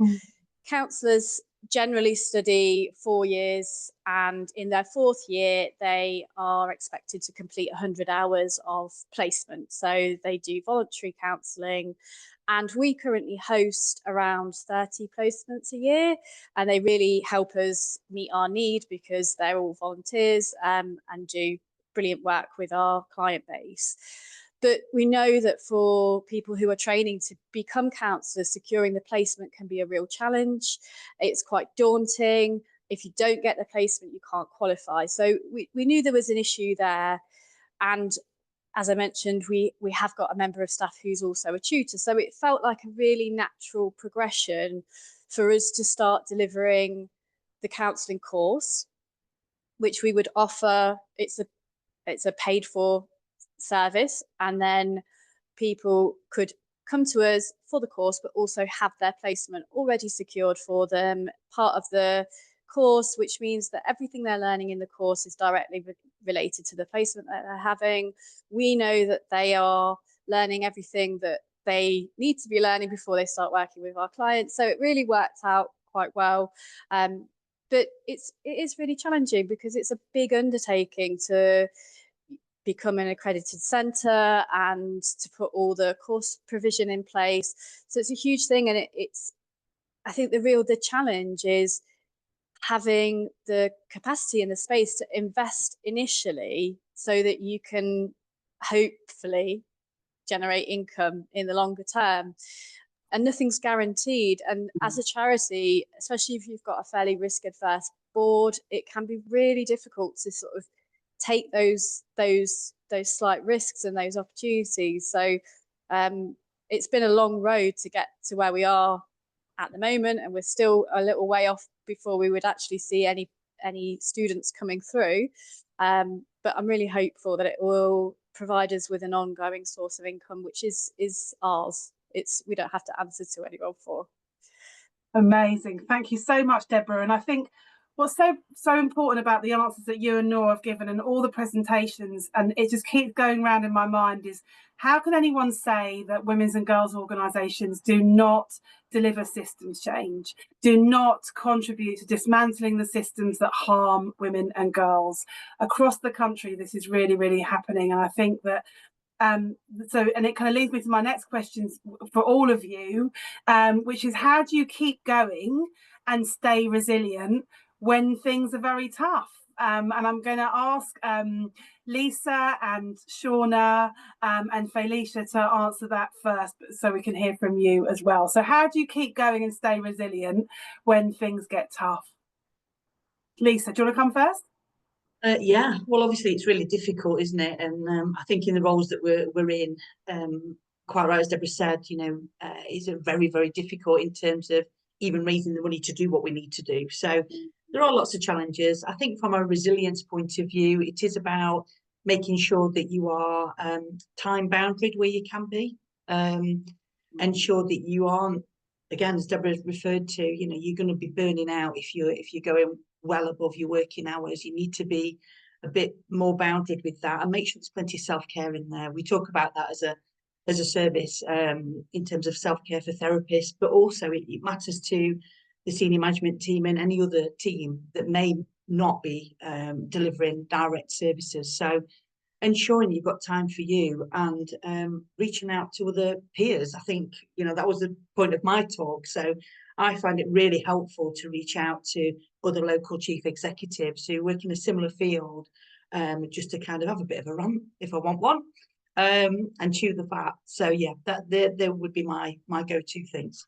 counsellors generally study 4 years, and in their 4th year they are expected to complete 100 hours of placement. So they do voluntary counselling, and we currently host around 30 placements a year, and they really help us meet our need because they're all volunteers and do brilliant work with our client base. But we know that for people who are training to become counsellors, securing the placement can be a real challenge. It's quite daunting. If you don't get the placement, you can't qualify. So we knew there was an issue there. And as I mentioned, we have got a member of staff who's also a tutor. So it felt like a really natural progression for us to start delivering the counselling course, which we would offer. It's a paid for service, and then people could come to us for the course but also have their placement already secured for them, part of the course, which means that everything they're learning in the course is directly related to the placement that they're having. We know that they are learning everything that they need to be learning before they start working with our clients. So it really worked out quite well. But it is really challenging because it's a big undertaking to become an accredited centre and to put all the course provision in place. So it's a huge thing, and I think the challenge is having the capacity and the space to invest initially so that you can hopefully generate income in the longer term. And nothing's guaranteed. And as a charity, especially if you've got a fairly risk adverse board, it can be really difficult to sort of take those slight risks and those opportunities. So it's been a long road to get to where we are at the moment, and we're still a little way off before we would actually see any students coming through. But I'm really hopeful that it will provide us with an ongoing source of income, which is ours. We don't have to answer to anyone for. Amazing. Thank you so much, Deborah. And I think what's so important about the answers that you and Nour have given and all the presentations, and it just keeps going round in my mind, is how can anyone say that women's and girls' organisations do not deliver systems change, do not contribute to dismantling the systems that harm women and girls? Across the country, this is really, really happening. And I think that and it kind of leads me to my next questions for all of you, which is, how do you keep going and stay resilient when things are very tough? And I'm going to ask Lisa and Seana and Faylisha to answer that first, so we can hear from you as well. So how do you keep going and stay resilient when things get tough? Lisa, do you want to come first? Yeah, well, obviously it's really difficult, isn't it? And I think in the roles that we're in, quite right, as Deborah said, it's very, very difficult in terms of even raising the money to do what we need to do. So there are lots of challenges. I think from a resilience point of view, it is about making sure that you are time bounded where you can be, ensure that you aren't, again, as Deborah referred to, you're going to be burning out if you're going well above your working hours. You need to be a bit more bounded with that, and make sure there's plenty of self-care in there. We talk about that as a service in terms of self-care for therapists, but also it matters to the senior management team and any other team that may not be delivering direct services. So ensuring you've got time for you and reaching out to other peers. I think, that was the point of my talk. So I find it really helpful to reach out to other local chief executives who work in a similar field, just to kind of have a bit of a rant if I want one, and chew the fat. So yeah, that there would be my go-to things.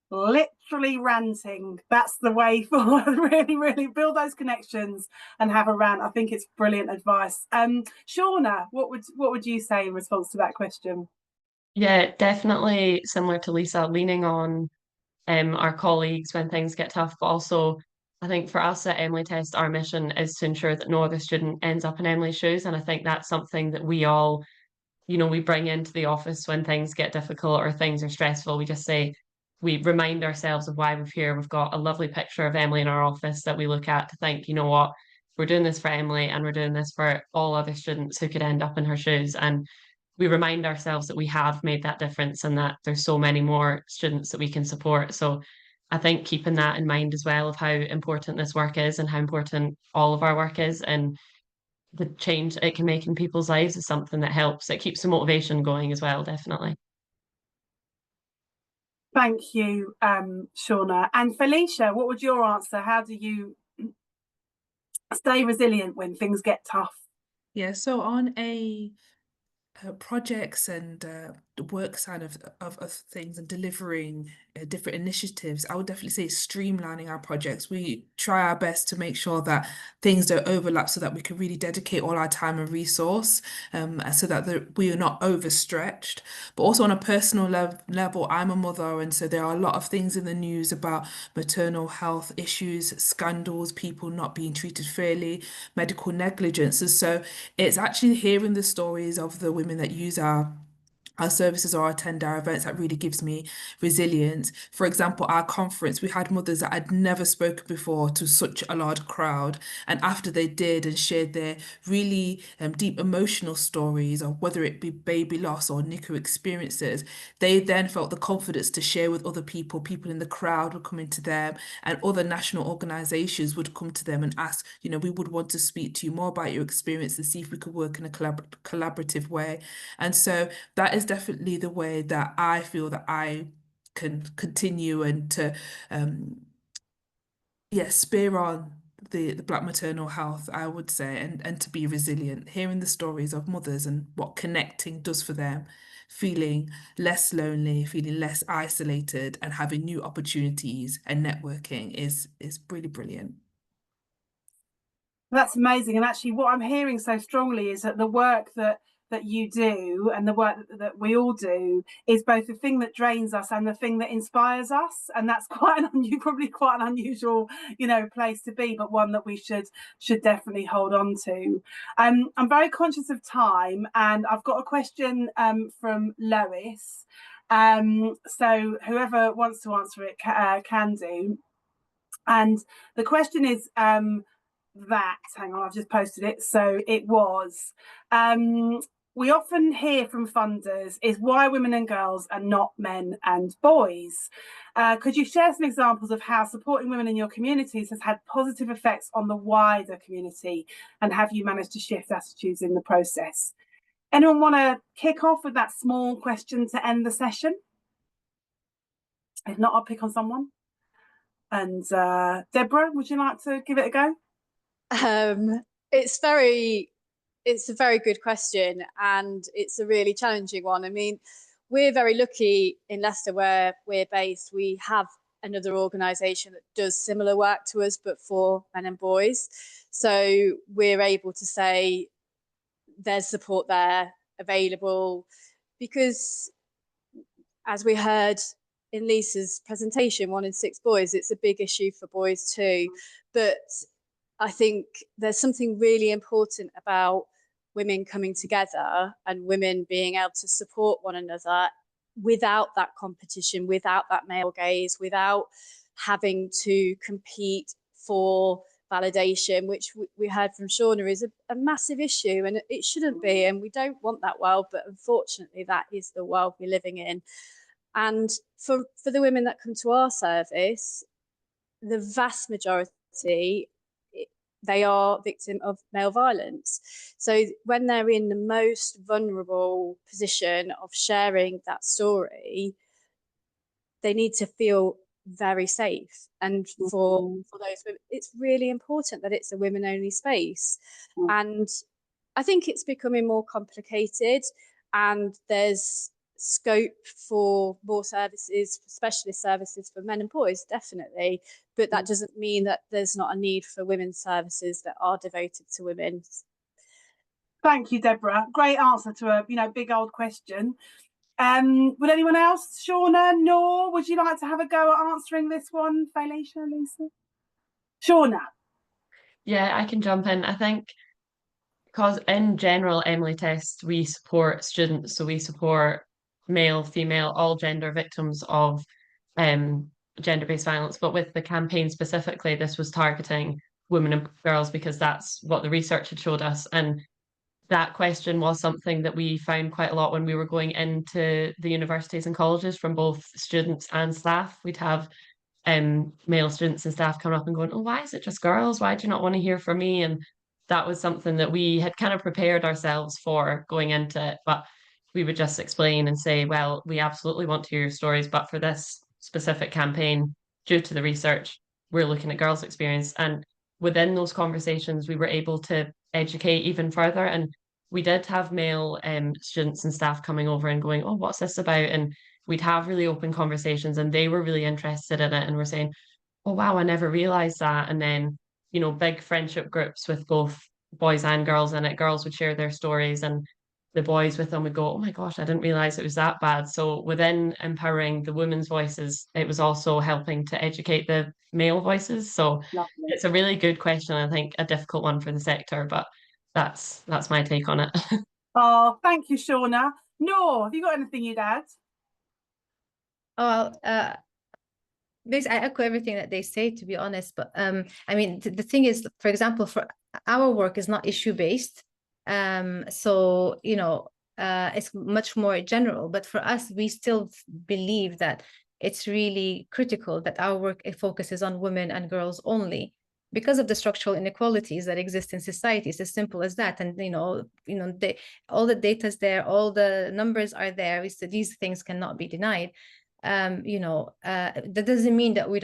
Literally ranting. That's the way forward. Really, really build those connections and have a rant. I think it's brilliant advice. Seana, what would you say in response to that question? Yeah, definitely similar to Lisa, leaning on our colleagues when things get tough, but also I think for us at EmilyTest, our mission is to ensure that no other student ends up in Emily's shoes. And I think that's something that we all, we bring into the office when things get difficult or things are stressful. We just say, we remind ourselves of why we're here. We've got a lovely picture of Emily in our office that we look at to think, you know what, we're doing this for Emily and we're doing this for all other students who could end up in her shoes. And we remind ourselves that we have made that difference and that there's so many more students that we can support. So I think keeping that in mind as well of how important this work is and how important all of our work is and the change it can make in people's lives is something that helps. It keeps the motivation going as well, definitely. Thank you, Seana. And Faylisha, what would your answer? How do you stay resilient when things get tough? Yeah, so on a projects and the work side of things and delivering different initiatives, I would definitely say streamlining our projects. We try our best to make sure that things don't overlap so that we can really dedicate all our time and resource so that we are not overstretched. But also on a personal level, I'm a mother, and so there are a lot of things in the news about maternal health issues, scandals, people not being treated fairly, medical negligence. And so it's actually hearing the stories of the women that use our our services or attend our events, that really gives me resilience. For example, our conference, we had mothers that had never spoken before to such a large crowd. And after they did and shared their really deep emotional stories, or whether it be baby loss or NICU experiences, they then felt the confidence to share with other people. People in the crowd would come into them, and other national organizations would come to them and ask, we would want to speak to you more about your experience and see if we could work in a collaborative way. And so that is definitely the way that I feel that I can continue and to spear on the Black maternal health, I would say, and to be resilient, hearing the stories of mothers and what connecting does for them, feeling less lonely, feeling less isolated, and having new opportunities and networking is really brilliant. That's amazing. And actually what I'm hearing so strongly is that the work that you do and the work that we all do is both the thing that drains us and the thing that inspires us. And that's probably quite an unusual, place to be, but one that we should definitely hold on to. I'm very conscious of time, and I've got a question from Lois. So whoever wants to answer it can do. And the question is, hang on, I've just posted it. So it was, we often hear from funders is why women and girls and not men and boys. Could you share some examples of how supporting women in your communities has had positive effects on the wider community, and have you managed to shift attitudes in the process? Anyone want to kick off with that small question to end the session? If not, I'll pick on someone. And Deborah, would you like to give it a go? It's a very good question, and it's a really challenging one. I mean, we're very lucky in Leicester where we're based. We have another organisation that does similar work to us, but for men and boys. So we're able to say there's support there available, because as we heard in Lisa's presentation, 1 in 6 boys, it's a big issue for boys too. But I think there's something really important about women coming together and women being able to support one another without that competition, without that male gaze, without having to compete for validation, which we heard from Seana is a massive issue, and it shouldn't be, and we don't want that world, but unfortunately that is the world we're living in. And for the women that come to our service, the vast majority, they are victim of male violence. So when they're in the most vulnerable position of sharing that story, they need to feel very safe. And for those women, it's really important that it's a women-only space. And I think it's becoming more complicated, and there's scope for more services, specialist services for men and boys, definitely, but that doesn't mean that there's not a need for women's services that are devoted to women. Thank you, Deborah. Great answer to a big old question. Would anyone else? Seana, Noor, would you like to have a go at answering this one? Faylisha, Lisa? Seana. Yeah, I can jump in. I think because in general, EmilyTest, we support students, so we support male, female, all gender victims of gender-based violence. But with the campaign specifically, this was targeting women and girls because that's what the research had showed us. And that question was something that we found quite a lot when we were going into the universities and colleges from both students and staff. We'd have male students and staff coming up and going, oh, why is it just girls? Why do you not want to hear from me? And that was something that we had kind of prepared ourselves for going into it. But we would just explain and say, well, we absolutely want to hear your stories, but for this specific campaign, due to the research, we're looking at girls' experience. And within those conversations, we were able to educate even further. And we did have male students and staff coming over and going, oh, what's this about? And we'd have really open conversations, and they were really interested in it and were saying, oh, wow, I never realized that. And then, big friendship groups with both boys and girls in it. Girls would share their stories, and the boys with them would go, oh my gosh, I didn't realize it was that bad. So within empowering the women's voices, it was also helping to educate the male voices. So it's a really good question. I think a difficult one for the sector, but that's my take on it. Oh, thank you, Seana. Noor, have you got anything you'd add? Oh, basically, I echo everything that they say, to be honest. But I mean, the thing is, for example, for our work is not issue-based. So, you know, it's much more general. But for us, we still believe that it's really critical that our work focuses on women and girls only, because of the structural inequalities that exist in society. It's as simple as that. And all the data is there, all the numbers are there. So these things cannot be denied. That doesn't mean that we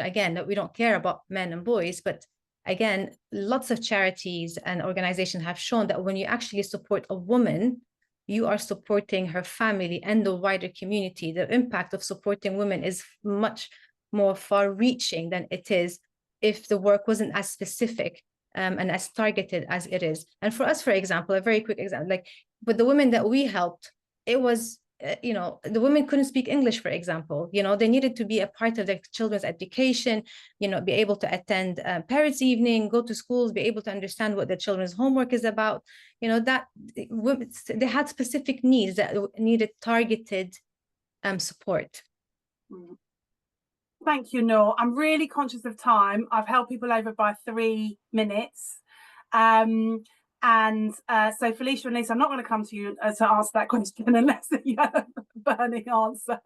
don't care about men and boys, but again, lots of charities and organizations have shown that when you actually support a woman, you are supporting her family and the wider community. The impact of supporting women is much more far-reaching than it is if the work wasn't as specific and as targeted as it is. And for us, for example, a very quick example, like with the women that we helped, it was the women couldn't speak English, for example. They needed to be a part of their children's education, be able to attend parents' evening, go to schools, be able to understand what their children's homework is about. That women, they had specific needs that needed targeted support. Thank you, Noor. I'm really conscious of time. I've held people over by 3 minutes. So Faylisha and Lisa, I'm not going to come to you to answer that question unless you have a burning answer.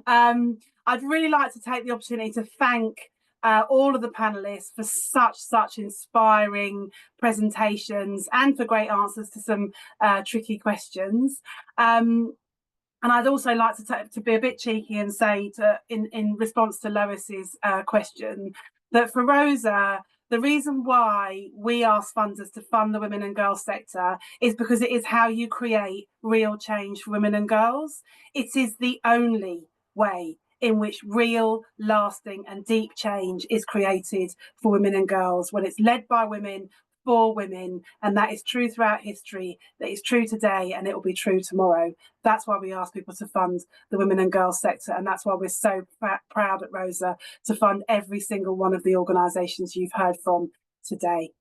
I'd really like to take the opportunity to thank all of the panelists for such inspiring presentations and for great answers to some tricky questions. And I'd also like to be a bit cheeky and say, in response to Lois's question, that for Rosa, the reason why we ask funders to fund the women and girls sector is because it is how you create real change for women and girls. It is the only way in which real, lasting and deep change is created for women and girls, when it's led by women, for women, and that is true throughout history, that is true today, and it will be true tomorrow. That's why we ask people to fund the women and girls sector, and that's why we're so proud at Rosa to fund every single one of the organisations you've heard from today.